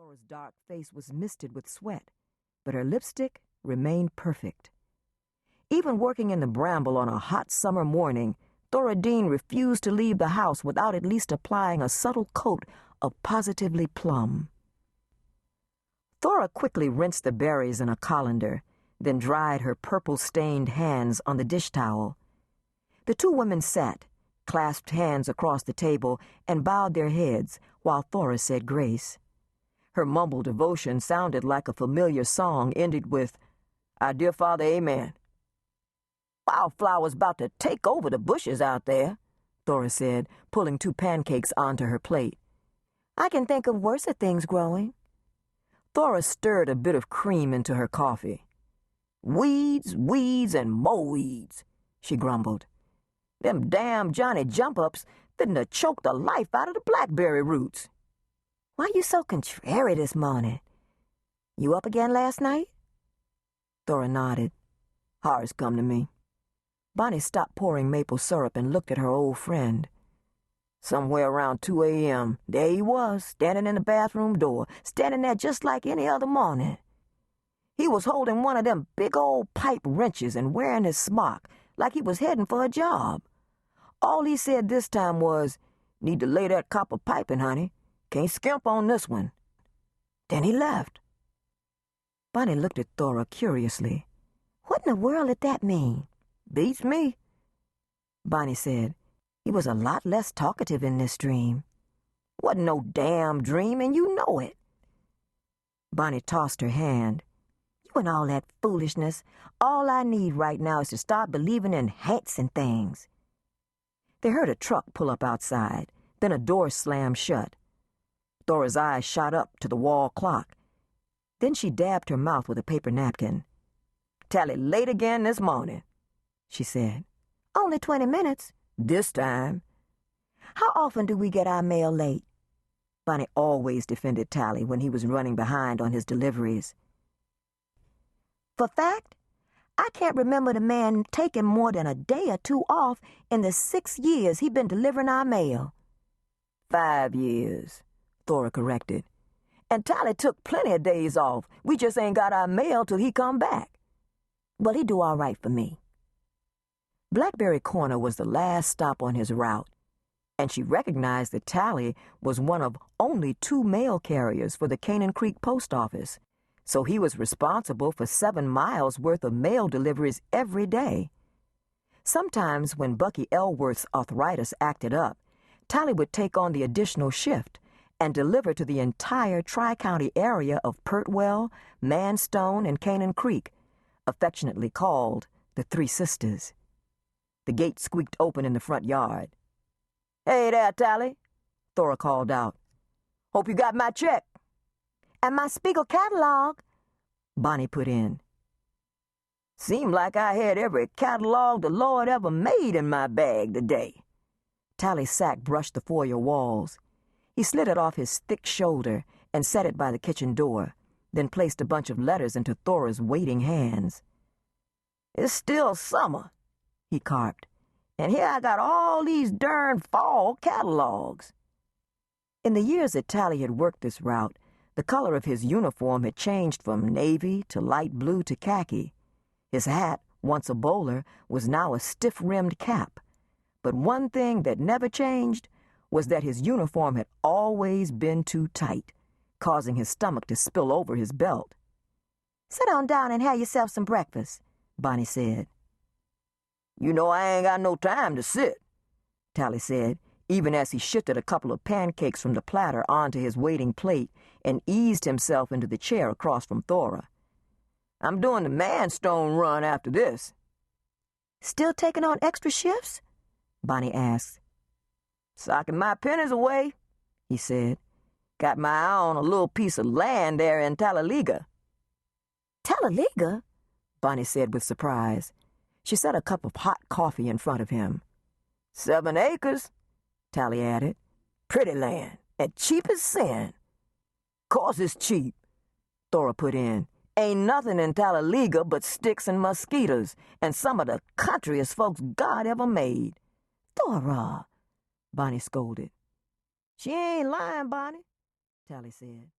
Thora's dark face was misted with sweat, but her lipstick remained perfect. Even working in the bramble on a hot summer morning, Thora Dean refused to leave the house without at least applying a subtle coat of positively plum. Thora quickly rinsed the berries in a colander, then dried her purple-stained hands on the dish towel. The two women sat, clasped hands across the table, and bowed their heads while Thora said grace. Her mumbled devotion sounded like a familiar song ended with, "Our dear Father, Amen." "Wildflower's about to take over the bushes out there," Thora said, pulling 2 pancakes onto her plate. "I can think of worser things growing." Thora stirred a bit of cream into her coffee. "Weeds, weeds, and more weeds," she grumbled. "Them damn Johnny jump-ups fitting to choke the life out of the blackberry roots." "Why you so contrary this morning? You up again last night?" Thora nodded. "Horrors come to me." Bonnie stopped pouring maple syrup and looked at her old friend. Somewhere around 2 a.m., there he was, standing in the bathroom door, standing there just like any other morning. He was holding one of them big old pipe wrenches and wearing his smock like he was heading for a job. All he said this time was, "Need to lay that copper piping, honey. Can't skimp on this one." Then he left. Bonnie looked at Thora curiously. "What in the world did that mean?" "Beats me," Bonnie said. "He was a lot less talkative in this dream." "Wasn't no damn dream, and you know it." Bonnie tossed her hand. "You and all that foolishness. All I need right now is to start believing in hats and things." They heard a truck pull up outside, then a door slammed shut. Thora's eyes shot up to the wall clock. Then she dabbed her mouth with a paper napkin. "Tally late again this morning," she said. "Only 20 minutes. "This time." "How often do we get our mail late?" Bonnie always defended Tally when he was running behind on his deliveries. "For fact, I can't remember the man taking more than a day or 2 off in the 6 years he been delivering our mail." 5 years, Thora corrected. "And Tally took plenty of days off. We just ain't got our mail till he come back." "Well, he do all right for me." Blackberry Corner was the last stop on his route, and she recognized that Tally was one of only 2 mail carriers for the Canaan Creek Post Office, so he was responsible for 7 miles worth of mail deliveries every day. Sometimes when Bucky Elworth's arthritis acted up, Tally would take on the additional shift and deliver to the entire Tri-County area of Pertwell, Manstone, and Canaan Creek, affectionately called the Three Sisters. The gate squeaked open in the front yard. "Hey there, Tally," Thora called out. "Hope you got my check." "And my Spiegel catalog," Bonnie put in. "Seemed like I had every catalog the Lord ever made in my bag today." Tally's sack brushed the foyer walls. He slid it off his thick shoulder and set it by the kitchen door, then placed a bunch of letters into Thora's waiting hands. "It's still summer," he carped, "and here I got all these darn fall catalogs." In the years that Tally had worked this route, the color of his uniform had changed from navy to light blue to khaki. His hat, once a bowler, was now a stiff-rimmed cap. But one thing that never changed was that his uniform had always been too tight, causing his stomach to spill over his belt. "Sit on down and have yourself some breakfast," Bonnie said. "You know I ain't got no time to sit," Tally said, even as he shifted a couple of pancakes from the platter onto his waiting plate and eased himself into the chair across from Thora. "I'm doing the Manstone run after this." "Still taking on extra shifts?" Bonnie asked. "Socking my pennies away," he said. "Got my eye on a little piece of land there in Talladega." "Talladega?" Bonnie said with surprise. She set a cup of hot coffee in front of him. 7 acres, Tally added. "Pretty land, and cheap as sin." "Course it's cheap," Thora put in. "Ain't nothing in Talladega but sticks and mosquitoes, and some of the countryest folks God ever made." "Thora," Bonnie scolded. "She ain't lying, Bonnie," Tally said.